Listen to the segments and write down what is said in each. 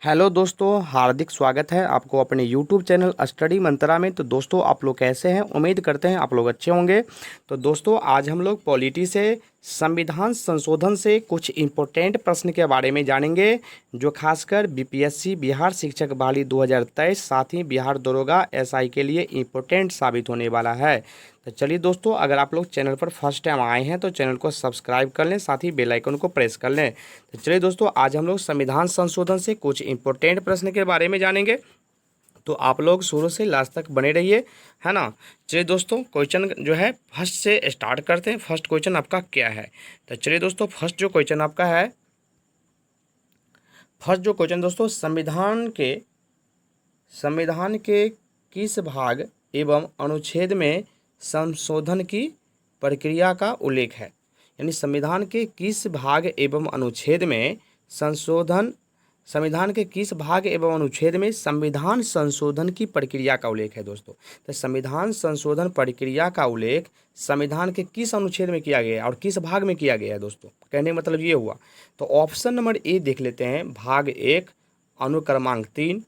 Hello दोस्तों, हार्दिक स्वागत है आपको अपने यूट्यूब चैनल स्टडी मंत्रा में। तो दोस्तों, आप लोग कैसे हैं? उम्मीद करते हैं आप लोग अच्छे होंगे। तो दोस्तों, आज हम लोग पॉलिटी से संविधान संशोधन से कुछ इम्पोर्टेंट प्रश्न के बारे में जानेंगे, जो खासकर बीपीएससी बिहार शिक्षक बहाली 2023 साथ ही बिहार दरोगा एसआई के लिए इम्पोर्टेंट साबित होने वाला है। तो चलिए दोस्तों, अगर आप लोग चैनल पर फर्स्ट टाइम आए हैं तो चैनल को सब्सक्राइब कर लें, साथ ही बेल आइकन को प्रेस कर लें। तो चलिए दोस्तों, आज हम लोग संविधान संशोधन से कुछ इम्पोर्टेंट प्रश्न के बारे में जानेंगे। तो आप लोग शुरू से लास्ट तक बने रहिए, है ना। चलिए दोस्तों, क्वेश्चन जो है फर्स्ट से स्टार्ट करते हैं। फर्स्ट क्वेश्चन आपका क्या है? तो चलिए दोस्तों, फर्स्ट जो क्वेश्चन दोस्तों, संविधान के किस भाग एवं अनुच्छेद में संशोधन की प्रक्रिया का उल्लेख है? यानी संविधान के किस भाग एवं अनुच्छेद में संविधान के किस भाग एवं अनुच्छेद में संविधान संशोधन की प्रक्रिया का उल्लेख है दोस्तों। तो संविधान संशोधन प्रक्रिया का उल्लेख संविधान के किस अनुच्छेद में किया गया है और किस भाग में किया गया है दोस्तों? कहने का मतलब ये हुआ। तो ऑप्शन नंबर ए देख लेते हैं, भाग 1 अनुक्रमांक 3।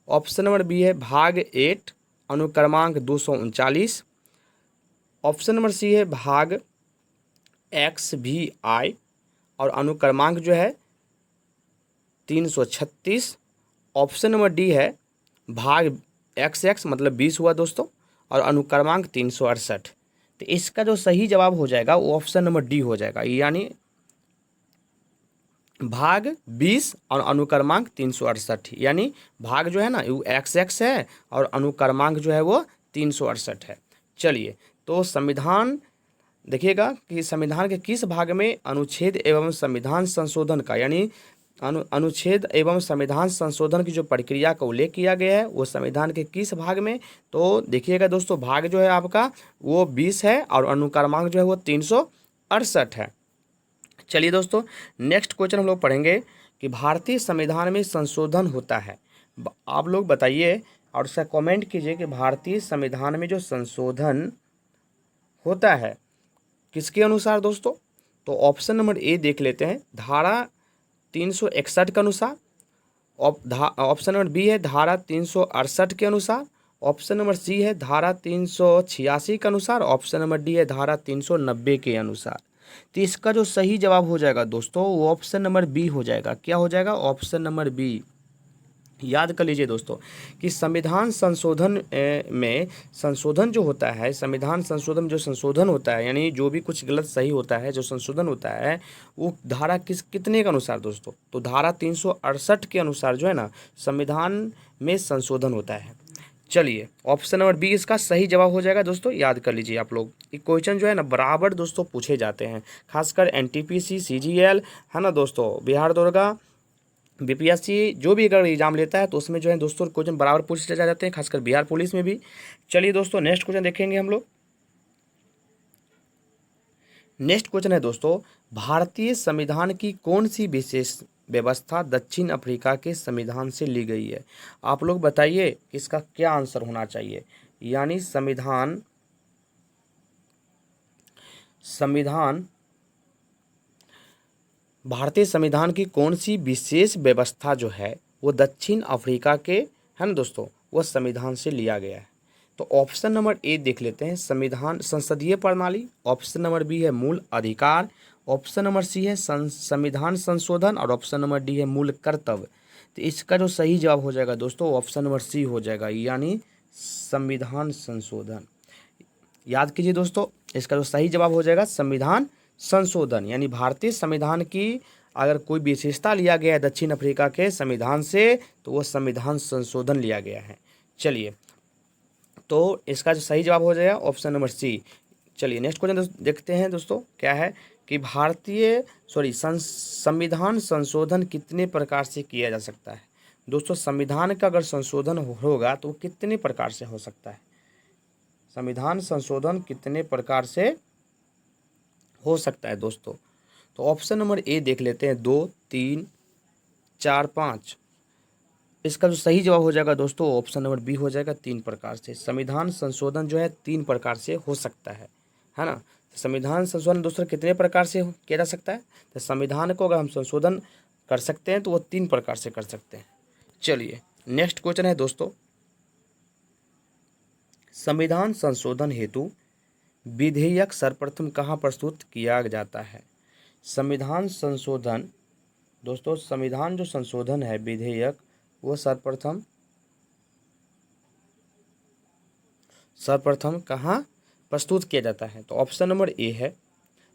ऑप्शन नंबर बी है भाग 8 अनुक्रमांक 239। ऑप्शन नंबर सी है भाग XVI और अनुक्रमांक जो है 336। ऑप्शन नंबर डी है भाग XX मतलब 20 हुआ दोस्तों, और अनुक्रमांक 368। तो इसका जो सही जवाब हो जाएगा वो ऑप्शन नंबर डी हो जाएगा, यानी भाग 20 और अनुक्रमांक 368। यानी भाग जो है ना वो XX है और अनुक्रमांक जो है वो 368 है। चलिए, तो संविधान देखिएगा कि संविधान के किस भाग में अनुच्छेद एवं संविधान संशोधन का, यानी अनुच्छेद एवं संविधान संशोधन की जो प्रक्रिया का उल्लेख किया गया है वो संविधान के किस भाग में? तो देखिएगा दोस्तों, भाग जो है आपका वो 20 है और अनुक्रमांक जो है वो 368 है। चलिए दोस्तों, नेक्स्ट क्वेश्चन हम लोग पढ़ेंगे कि भारतीय संविधान में संशोधन होता है। आप लोग बताइए और उसका कमेंट कीजिए कि भारतीय संविधान में जो संशोधन होता है किसके अनुसार दोस्तों? तो ऑप्शन नंबर ए देख लेते हैं, धारा 361 के अनुसार। ऑप्शन नंबर बी है धारा 368 के अनुसार। ऑप्शन नंबर सी है धारा 386 के अनुसार। ऑप्शन नंबर डी है धारा 390 के अनुसार। तो इसका जो सही जवाब हो जाएगा दोस्तों वो ऑप्शन नंबर बी हो जाएगा। क्या हो जाएगा? Option number B. याद कर लीजिए दोस्तों कि संविधान संशोधन में संशोधन जो होता है, संविधान संशोधन जो संशोधन होता है, यानी जो भी कुछ गलत सही होता है, जो संशोधन होता है वो धारा कितने के अनुसार दोस्तों? तो धारा 368 के अनुसार जो है ना संविधान में संशोधन होता है। चलिए, ऑप्शन नंबर बी इसका सही जवाब हो जाएगा दोस्तों। याद कर लीजिए आप लोग, ये क्वेश्चन जो है ना बराबर दोस्तों पूछे जाते हैं, खासकर NTPC CGL है ना दोस्तों, बिहार दरोगा बीपीएससी जो भी अगर एग्जाम लेता है तो उसमें जो है दोस्तों क्वेश्चन बराबर पूछे जाते हैं, खासकर बिहार पुलिस में भी। चलिए दोस्तों, नेक्स्ट क्वेश्चन देखेंगे हम लोग। नेक्स्ट क्वेश्चन है दोस्तों, भारतीय संविधान की कौन सी विशेष व्यवस्था दक्षिण अफ्रीका के संविधान से ली गई है? आप लोग बताइए कि इसका क्या आंसर होना चाहिए। यानी संविधान भारतीय संविधान की कौन सी विशेष व्यवस्था जो है वो दक्षिण अफ्रीका के, है ना दोस्तों, वो संविधान से लिया गया है। तो ऑप्शन नंबर ए देख लेते हैं, संविधान संसदीय प्रणाली। ऑप्शन नंबर बी है मूल अधिकार। ऑप्शन नंबर सी है संविधान संशोधन और ऑप्शन नंबर डी है मूल कर्तव्य। तो इसका जो सही जवाब हो जाएगा दोस्तों ऑप्शन नंबर सी हो जाएगा, यानी संविधान संशोधन। याद कीजिए दोस्तों, इसका जो सही जवाब हो जाएगा संविधान संशोधन। यानी भारतीय संविधान की अगर कोई विशेषता लिया गया है दक्षिण अफ्रीका के संविधान से तो वो संविधान संशोधन लिया गया है। चलिए, तो इसका जो सही जवाब हो जाएगा ऑप्शन नंबर सी। चलिए, नेक्स्ट क्वेश्चन देखते हैं दोस्तों, क्या है कि संविधान संशोधन कितने प्रकार से किया जा सकता है? दोस्तों, संविधान का अगर संशोधन होगा तो वो कितने प्रकार से हो सकता है? संविधान संशोधन कितने प्रकार से हो सकता है दोस्तों? तो ऑप्शन नंबर ए देख लेते हैं, 2, 3, 4, 5। इसका जो सही जवाब हो जाएगा दोस्तों ऑप्शन नंबर बी हो जाएगा, 3 प्रकार से। संविधान संशोधन जो है 3 प्रकार से हो सकता है ना। तो संविधान संशोधन दोस्तों कितने प्रकार से किया जा सकता है? तो संविधान को अगर हम संशोधन कर सकते हैं तो वो 3 प्रकार से कर सकते हैं। चलिए नेक्स्ट क्वेश्चन है दोस्तों, संविधान संशोधन हेतु विधेयक सर्वप्रथम कहाँ प्रस्तुत किया जाता है? संविधान संशोधन दोस्तों, संविधान जो संशोधन है विधेयक वो सर्वप्रथम कहाँ प्रस्तुत किया जाता है? तो ऑप्शन नंबर ए है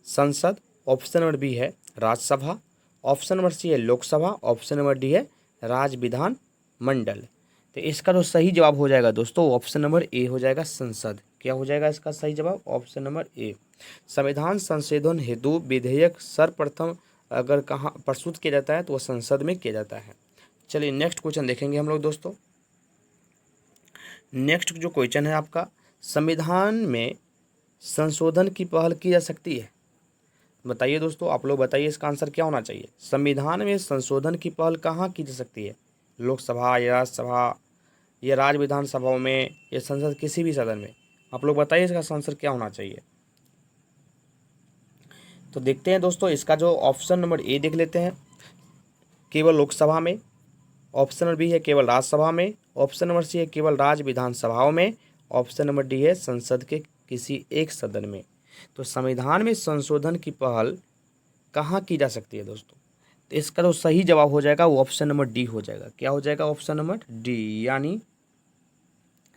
संसद, ऑप्शन नंबर बी है राज्यसभा, ऑप्शन नंबर सी है लोकसभा, ऑप्शन नंबर डी है राज्य विधान मंडल। तो इसका जो सही जवाब हो जाएगा दोस्तों ऑप्शन नंबर ए हो जाएगा संसद। क्या हो जाएगा इसका सही जवाब? ऑप्शन नंबर ए। संविधान संशोधन हेतु विधेयक सर्वप्रथम अगर कहाँ प्रस्तुत किया जाता है तो वह संसद में किया जाता है। चलिए नेक्स्ट क्वेश्चन देखेंगे हम लोग दोस्तों। नेक्स्ट जो क्वेश्चन है आपका, संविधान में संशोधन की पहल की जा सकती है? बताइए दोस्तों, आप लोग बताइए इसका आंसर क्या होना चाहिए। संविधान में संशोधन की पहल कहाँ की जा सकती है? लोकसभा या राज्यसभा या राज्य विधानसभाओं में या संसद किसी भी सदन में? आप लोग बताइए इसका आंसर क्या होना चाहिए। तो देखते हैं दोस्तों, इसका जो ऑप्शन नंबर ए देख लेते हैं, केवल लोकसभा में, ऑप्शन नंबर बी है केवल राज्यसभा में, ऑप्शन नंबर सी है केवल राज्य विधानसभाओं में, ऑप्शन नंबर डी है संसद के किसी एक सदन में। तो संविधान में संशोधन की पहल कहाँ की जा सकती है दोस्तों? तो इसका जो सही जवाब हो जाएगा वो ऑप्शन नंबर डी हो जाएगा। क्या हो जाएगा? ऑप्शन नंबर डी, यानी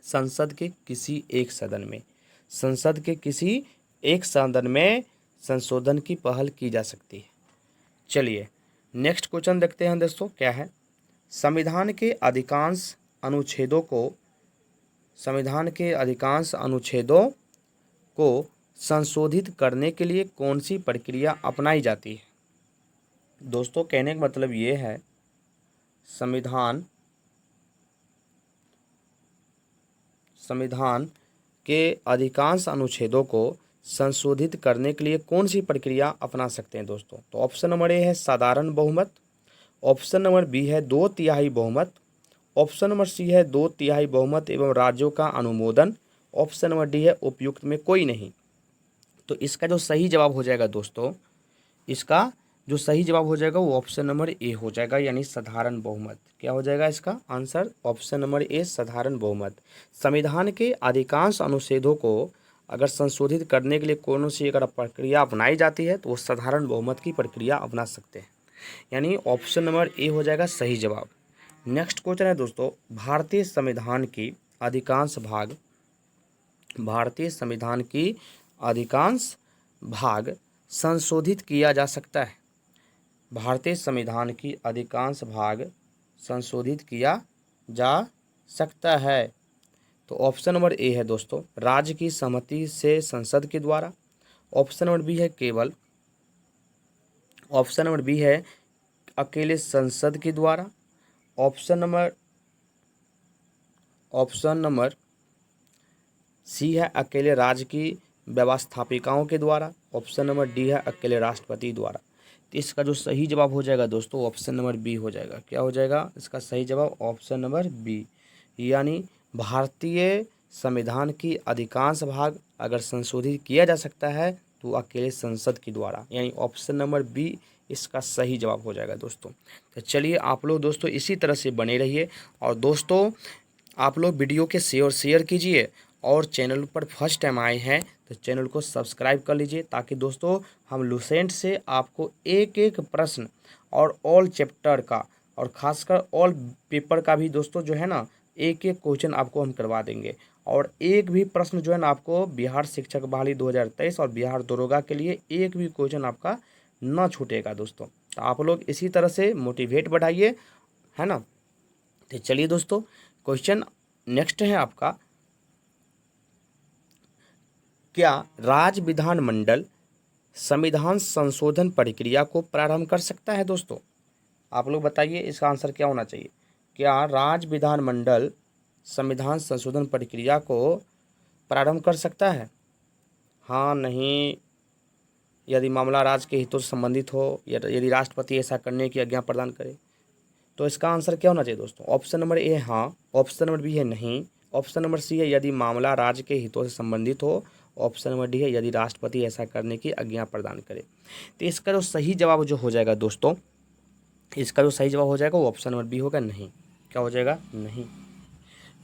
संसद के किसी एक सदन में। संसद के किसी एक सदन में संशोधन की पहल की जा सकती है। चलिए नेक्स्ट क्वेश्चन देखते हैं दोस्तों, क्या है। संविधान के अधिकांश अनुच्छेदों को संशोधित करने के लिए कौन सी प्रक्रिया अपनाई जाती है? दोस्तों कहने का मतलब ये है, संविधान के अधिकांश अनुच्छेदों को संशोधित करने के लिए कौन सी प्रक्रिया अपना सकते हैं दोस्तों? तो ऑप्शन नंबर ए है साधारण बहुमत, ऑप्शन नंबर बी है 2/3 बहुमत, ऑप्शन नंबर सी है 2/3 बहुमत एवं राज्यों का अनुमोदन, ऑप्शन नंबर डी है उपयुक्त में कोई नहीं। तो इसका जो सही जवाब हो जाएगा दोस्तों, इसका जो सही जवाब हो जाएगा वो ऑप्शन नंबर ए हो जाएगा, यानी साधारण बहुमत। क्या हो जाएगा इसका आंसर? ऑप्शन नंबर ए साधारण बहुमत। संविधान के अधिकांश अनुच्छेदों को अगर संशोधित करने के लिए कौन सी अगर प्रक्रिया अपनाई जाती है तो वो साधारण बहुमत की प्रक्रिया अपना सकते हैं, यानी ऑप्शन नंबर ए हो जाएगा सही जवाब। नेक्स्ट क्वेश्चन है दोस्तों, भारतीय संविधान की अधिकांश भाग संशोधित किया जा सकता है। भारतीय संविधान की अधिकांश भाग संशोधित किया जा सकता है। तो ऑप्शन नंबर ए है दोस्तों राज्य की सहमति से संसद के द्वारा, ऑप्शन नंबर बी है केवल, ऑप्शन नंबर बी है अकेले संसद के द्वारा, ऑप्शन नंबर सी है अकेले राज्य की व्यवस्थापिकाओं के द्वारा, ऑप्शन नंबर डी है अकेले राष्ट्रपति द्वारा। तो इसका जो सही जवाब हो जाएगा दोस्तों ऑप्शन नंबर बी हो जाएगा। क्या हो जाएगा इसका सही जवाब? ऑप्शन नंबर बी, यानी भारतीय संविधान की अधिकांश भाग अगर संशोधित किया जा सकता है तो अकेले संसद के द्वारा, यानी ऑप्शन नंबर बी इसका सही जवाब हो जाएगा दोस्तों। तो चलिए आप लोग दोस्तों इसी तरह से बने रहिए, और दोस्तों आप लोग वीडियो के शेयर कीजिए, और चैनल पर फर्स्ट टाइम आए हैं तो चैनल को सब्सक्राइब कर लीजिए, ताकि दोस्तों हम लुसेंट से आपको एक एक प्रश्न और ऑल चैप्टर का और खासकर ऑल पेपर का भी दोस्तों जो है ना एक एक क्वेश्चन आपको हम करवा देंगे, और एक भी प्रश्न जो है ना आपको बिहार शिक्षक बहाली 2023 और बिहार दरोगा के लिए एक भी क्वेश्चन आपका ना छूटेगा दोस्तों। तो आप लोग इसी तरह से मोटिवेट बढ़ाइए, है ना। तो चलिए दोस्तों क्वेश्चन नेक्स्ट है आपका, क्या राज्य विधानमंडल संविधान संशोधन प्रक्रिया को प्रारंभ कर सकता है दोस्तों? आप लोग बताइए इसका आंसर क्या होना चाहिए। क्या राज्य विधानमंडल संविधान संशोधन प्रक्रिया को प्रारंभ कर सकता है? हाँ, नहीं, यदि मामला राज्य के हितों से संबंधित हो, या यदि राष्ट्रपति ऐसा करने की आज्ञा प्रदान करे। तो इसका आंसर क्या होना चाहिए दोस्तों? ऑप्शन नंबर ए हाँ, ऑप्शन नंबर बी है नहीं, ऑप्शन नंबर सी है यदि मामला राज्य के हितों से संबंधित हो, ऑप्शन नंबर डी है यदि राष्ट्रपति ऐसा करने की आज्ञा प्रदान करे। तो इसका जो सही जवाब जो हो जाएगा दोस्तों, इसका जो सही जवाब हो जाएगा वो ऑप्शन नंबर बी होगा नहीं। क्या हो जाएगा, नहीं।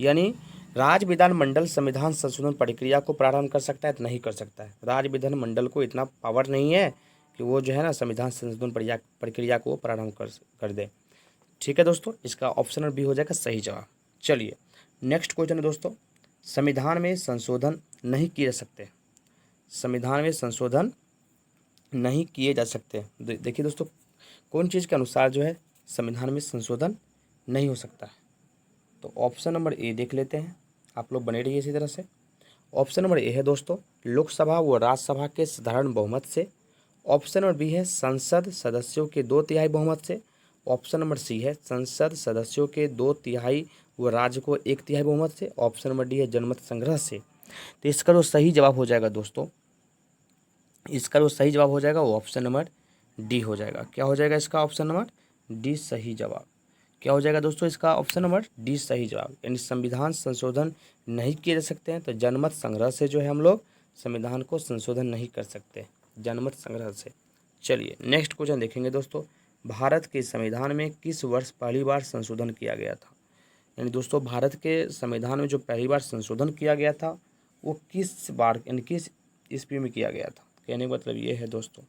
यानी राज्य विधानमंडल संविधान संशोधन प्रक्रिया को प्रारंभ कर सकता है, नहीं कर सकता है। राज्य विधानमंडल को इतना पावर नहीं है कि वो जो है ना संविधान संशोधन प्रक्रिया को प्रारंभ कर दे। ठीक है दोस्तों, इसका ऑप्शन नंबर बी हो जाएगा सही जवाब। चलिए नेक्स्ट क्वेश्चन है दोस्तों, संविधान में संशोधन नहीं किए जा सकते। संविधान में संशोधन नहीं किए जा सकते। देखिए दोस्तों, कौन चीज़ के अनुसार जो है संविधान में संशोधन नहीं हो सकता है। तो ऑप्शन नंबर ए देख लेते हैं, आप लोग बने रहिए इसी तरह से। ऑप्शन नंबर ए है दोस्तों लोकसभा व राज्यसभा के साधारण बहुमत से। ऑप्शन नंबर बी है संसद सदस्यों के 2/3 बहुमत से। ऑप्शन नंबर सी है संसद सदस्यों के 2/3 व राज्य को 1/3 बहुमत से। ऑप्शन नंबर डी है जनमत संग्रह से। तो इसका जो सही जवाब हो जाएगा दोस्तों, इसका जो सही जवाब हो जाएगा वो ऑप्शन नंबर डी हो जाएगा। क्या हो जाएगा इसका ऑप्शन नंबर डी सही जवाब। क्या हो जाएगा दोस्तों इसका ऑप्शन नंबर डी सही जवाब। यानी संविधान संशोधन नहीं किए जा सकते हैं, तो जनमत संग्रह से जो है हम लोग संविधान को संशोधन नहीं कर सकते, जनमत संग्रह से। चलिए नेक्स्ट क्वेश्चन देखेंगे दोस्तों, भारत के संविधान में किस वर्ष पहली बार संशोधन किया गया था। यानी दोस्तों भारत के संविधान में जो पहली बार संशोधन किया गया था वो किस बार यानी किस ईस्वी में किया गया था। कहने का मतलब ये है दोस्तों,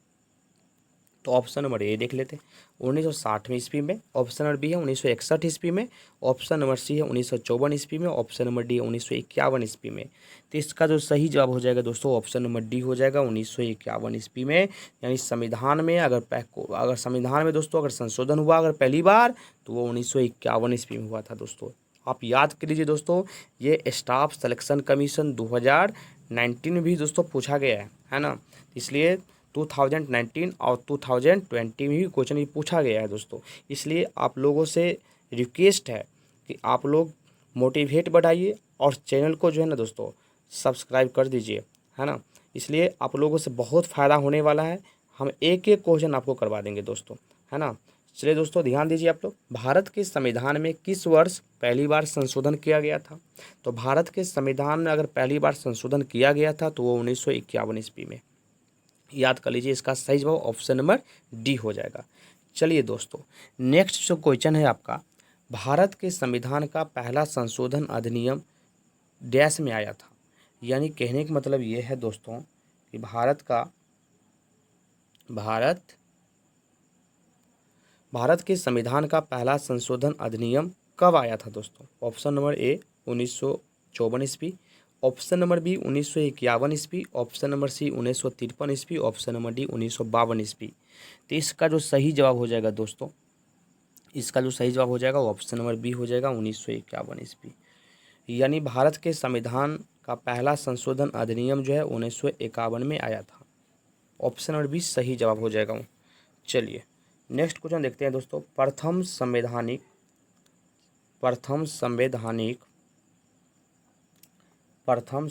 तो ऑप्शन नंबर ए देख लेते हैं 1960 में ईस्वी में। ऑप्शन नंबर बी है 1961 ईस्वी में। ऑप्शन नंबर सी है 1954 ईस्वी में। ऑप्शन नंबर डी है 1951 ईस्वी में। तो इसका जो सही जवाब हो जाएगा दोस्तों ऑप्शन नंबर डी हो जाएगा 1951 ईस्वी में। यानी संविधान में अगर संविधान में दोस्तों अगर संशोधन हुआ अगर पहली बार तो वो 1951 ईस्वी में हुआ था दोस्तों। आप याद कर लीजिए दोस्तों, ये स्टाफ सिलेक्शन कमीशन 2019 में भी दोस्तों पूछा गया है ना। इसलिए 2019 और 2020 में भी क्वेश्चन ये पूछा गया है दोस्तों। इसलिए आप लोगों से रिक्वेस्ट है कि आप लोग मोटिवेट बढ़ाइए और चैनल को जो है ना दोस्तों सब्सक्राइब कर दीजिए, है ना। इसलिए आप लोगों से बहुत फ़ायदा होने वाला है। हम एक एक क्वेश्चन आपको करवा देंगे दोस्तों, है ना। चलिए दोस्तों ध्यान दीजिए आप लोग, भारत के संविधान में किस वर्ष पहली बार संशोधन किया गया था। तो भारत के संविधान में अगर पहली बार संशोधन किया गया था तो वो 1951 ईस्वी में। याद कर लीजिए, इसका सही जवाब ऑप्शन नंबर डी हो जाएगा। चलिए दोस्तों नेक्स्ट जो क्वेश्चन है आपका, भारत के संविधान का पहला संशोधन अधिनियम डैश में आया था। यानी कहने का मतलब ये है दोस्तों कि भारत के संविधान का पहला संशोधन अधिनियम कब आया था दोस्तों। ऑप्शन नंबर ए 1954 ईस्वी। ऑप्शन नंबर बी 1951 ईस्वी। ऑप्शन नंबर सी 1953 ईस्वी। ऑप्शन नंबर डी 1952 ईस्वी। तो इसका जो सही जवाब हो जाएगा दोस्तों, इसका जो सही जवाब हो जाएगा वो ऑप्शन नंबर बी हो जाएगा 1951 ईस्वी। यानी भारत के संविधान का पहला संशोधन अधिनियम जो है 1951 में आया था। ऑप्शन नंबर बी सही जवाब हो जाएगा। चलिए नेक्स्ट क्वेश्चन देखते हैं दोस्तों, प्रथम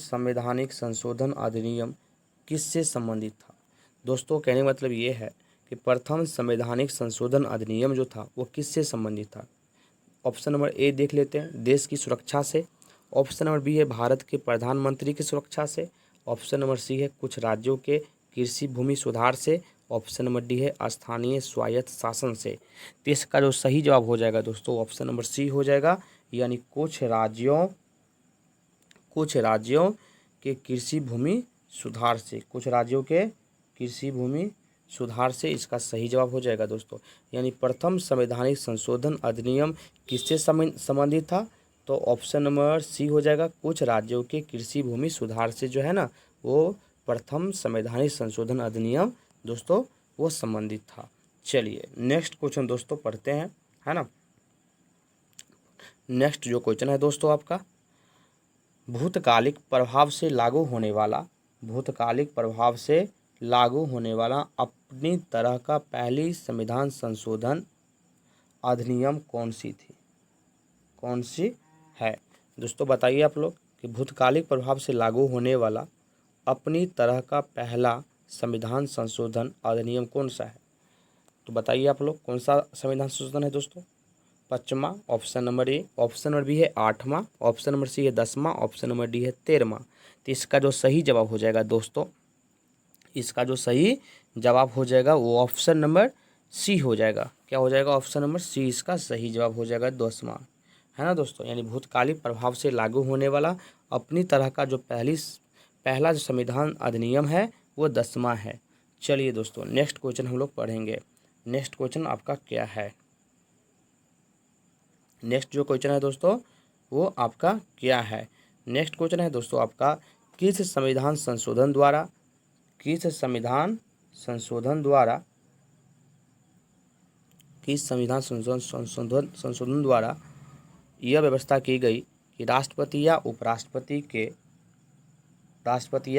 संवैधानिक संशोधन अधिनियम किससे संबंधित था। दोस्तों कहने का मतलब ये है कि प्रथम संवैधानिक संशोधन अधिनियम जो था वो किससे संबंधित था। ऑप्शन नंबर ए देख लेते हैं, देश की सुरक्षा से। ऑप्शन नंबर बी है भारत के प्रधानमंत्री की सुरक्षा से। ऑप्शन नंबर सी है कुछ राज्यों के कृषि भूमि सुधार से। ऑप्शन नंबर डी है स्थानीय स्वायत्त शासन से। तो इसका जो सही जवाब हो जाएगा दोस्तों ऑप्शन नंबर सी हो जाएगा। यानी कुछ राज्यों के कृषि भूमि सुधार से, कुछ राज्यों के कृषि भूमि सुधार से इसका सही जवाब हो जाएगा दोस्तों। यानी प्रथम संवैधानिक संशोधन अधिनियम किससे संबंधित था, तो ऑप्शन नंबर सी हो जाएगा, कुछ राज्यों के कृषि भूमि सुधार से जो है ना वो प्रथम संवैधानिक संशोधन अधिनियम दोस्तों वो संबंधित था। चलिए नेक्स्ट क्वेश्चन दोस्तों पढ़ते हैं, है ना। नेक्स्ट जो क्वेश्चन है दोस्तों आपका, भूतकालिक प्रभाव से लागू होने वाला अपनी तरह का पहली संविधान संशोधन अधिनियम कौन सी है दोस्तों बताइए आप लोग कि भूतकालिक प्रभाव से लागू होने वाला अपनी तरह का पहला संविधान संशोधन अधिनियम कौन सा है। तो बताइए आप लोग कौन सा संविधान संशोधन है दोस्तों। 5वां option number A. Option number B है 8वां। ऑप्शन नंबर सी है 10वां। ऑप्शन नंबर डी है 13वां। तो इसका जो सही जवाब हो जाएगा दोस्तों, इसका जो सही जवाब हो जाएगा वो ऑप्शन नंबर सी हो जाएगा। क्या हो जाएगा ऑप्शन नंबर सी इसका सही जवाब हो जाएगा 10वां। है ना दोस्तों, यानी भूतकालिक प्रभाव से लागू होने वाला अपनी तरह का जो पहला जो संविधान अधिनियम है वो 10वां है। चलिए दोस्तों नेक्स्ट क्वेश्चन हम लोग पढ़ेंगे। नेक्स्ट क्वेश्चन आपका क्या है, नेक्स्ट जो क्वेश्चन है दोस्तों वो आपका क्या है। नेक्स्ट क्वेश्चन है दोस्तों आपका, किस संविधान संशोधन द्वारा किस संविधान संशोधन द्वारा यह व्यवस्था की गई कि राष्ट्रपति या उपराष्ट्रपति को राष्ट्रपति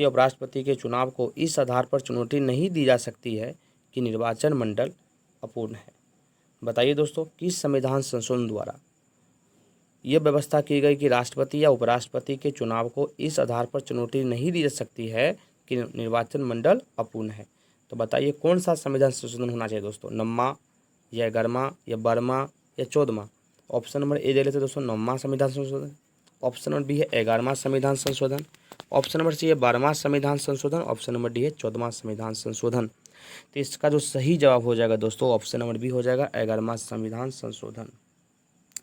और उपराष्ट्रपति के चुनाव को इस आधार पर चुनौती नहीं दी जा सकती है कि निर्वाचन मंडल अपूर्ण है। बताइए दोस्तों, किस संविधान संशोधन द्वारा यह व्यवस्था की गई कि राष्ट्रपति या उपराष्ट्रपति के चुनाव को इस आधार पर चुनौती नहीं दी जा सकती है कि निर्वाचन मंडल अपूर्ण है। तो बताइए कौन सा संविधान संशोधन होना चाहिए दोस्तों, 9वां या 11वां या 12वां या 14वां। ऑप्शन नंबर ए दे लेते दोस्तों 9वां संविधान संशोधन, ऑप्शन नंबर बी है 11वां संविधान संशोधन, ऑप्शन नंबर सी है 12वां संविधान संशोधन, ऑप्शन नंबर डी है 14वां संविधान संशोधन। तो इसका जो सही जवाब हो जाएगा दोस्तों ऑप्शन नंबर बी हो जाएगा 11वां संविधान संशोधन,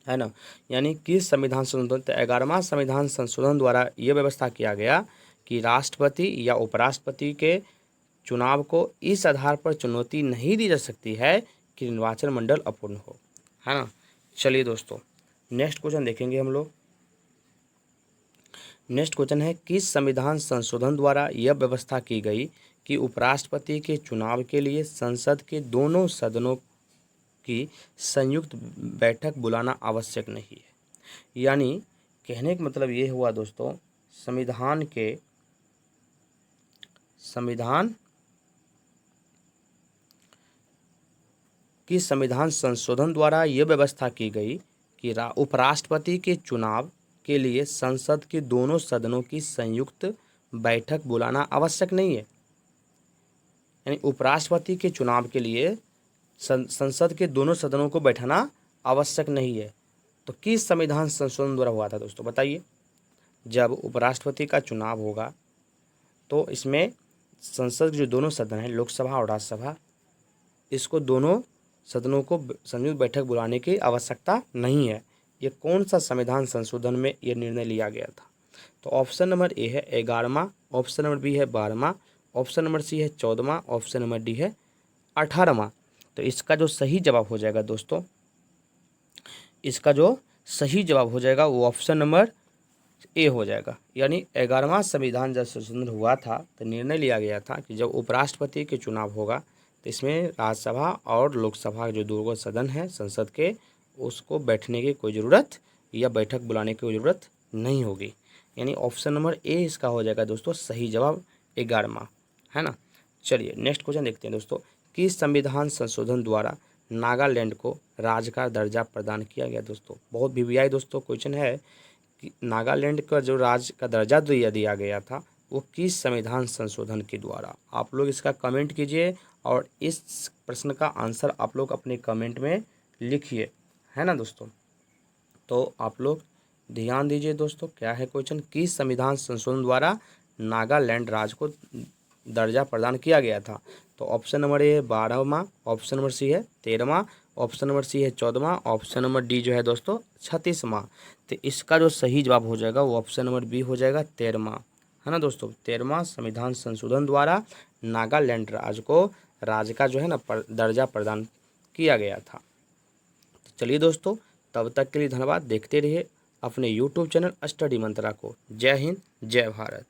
है ना। यानी कि संविधान संशोधन, तो 11वां संविधान संशोधन द्वारा यह व्यवस्था किया गया कि राष्ट्रपति या उपराष्ट्रपति के चुनाव को इस आधार पर चुनौती नहीं दी जा सकती है कि निर्वाचन मंडल अपूर्ण हो, है ना। चलिए दोस्तों नेक्स्ट क्वेश्चन देखेंगे हम लोग। नेक्स्ट क्वेश्चन है, किस संविधान संशोधन द्वारा यह व्यवस्था की गई कि उपराष्ट्रपति के चुनाव के लिए संसद के दोनों सदनों की संयुक्त बैठक बुलाना आवश्यक नहीं है। यानी कहने का मतलब ये हुआ दोस्तों, संविधान संशोधन द्वारा यह व्यवस्था की गई कि उपराष्ट्रपति के चुनाव के लिए संसद के दोनों सदनों की संयुक्त बैठक बुलाना आवश्यक नहीं है। यानी उपराष्ट्रपति के चुनाव के लिए संसद के दोनों सदनों को बैठाना आवश्यक नहीं है। तो किस संविधान संशोधन द्वारा हुआ था दोस्तों बताइए। जब उपराष्ट्रपति का चुनाव होगा तो इसमें संसद के जो दोनों सदन हैं, लोकसभा और राज्यसभा, इसको दोनों सदनों को संयुक्त बैठक बुलाने की आवश्यकता नहीं है। ये कौन सा संविधान संशोधन में ये निर्णय लिया गया था। तो ऑप्शन नंबर ए है 11वां, ऑप्शन नंबर बी है 12वां, ऑप्शन नंबर सी है 14वां, ऑप्शन नंबर डी है 18वां। तो इसका जो सही जवाब हो जाएगा दोस्तों, इसका जो सही जवाब हो जाएगा वो ऑप्शन नंबर ए हो जाएगा। यानी 11वां संविधान जब संशोधन हुआ था तो निर्णय लिया गया था कि जब उपराष्ट्रपति के चुनाव होगा तो इसमें राज्यसभा और लोकसभा जो दोनों सदन हैं संसद के, उसको बैठने की कोई ज़रूरत या बैठक बुलाने की कोई ज़रूरत नहीं होगी। यानी ऑप्शन नंबर ए इसका हो जाएगा दोस्तों सही जवाब 11वां, है ना। चलिए नेक्स्ट क्वेश्चन देखते हैं दोस्तों, किस संविधान संशोधन द्वारा नागालैंड को राज्य का दर्जा प्रदान किया गया। दोस्तों बहुत वीवीआई दोस्तों क्वेश्चन है कि नागालैंड का जो राज्य का दर्जा दिया गया था वो किस संविधान संशोधन के द्वारा। आप लोग इसका कमेंट कीजिए और इस प्रश्न का आंसर आप लोग अपने कमेंट में लिखिए, है ना दोस्तों। तो आप लोग ध्यान दीजिए दोस्तों, क्या है क्वेश्चन, किस संविधान संशोधन द्वारा नागालैंड राज्य को दर्जा प्रदान किया गया था। तो ऑप्शन नंबर ए 12वां, ऑप्शन नंबर सी है 13वां, ऑप्शन नंबर सी है 14वां, ऑप्शन नंबर डी जो है दोस्तों 36वां। तो इसका जो सही जवाब हो जाएगा वो ऑप्शन नंबर बी हो जाएगा 13वां, है ना दोस्तों। 13वां संविधान संशोधन द्वारा नागालैंड राज्य को राज्य का जो है ना दर्जा प्रदान किया गया था। तो चलिए दोस्तों तब तक के लिए धन्यवाद। देखते रहिए अपने YouTube चैनल स्टडी मंत्रा को। जय हिंद, जय भारत।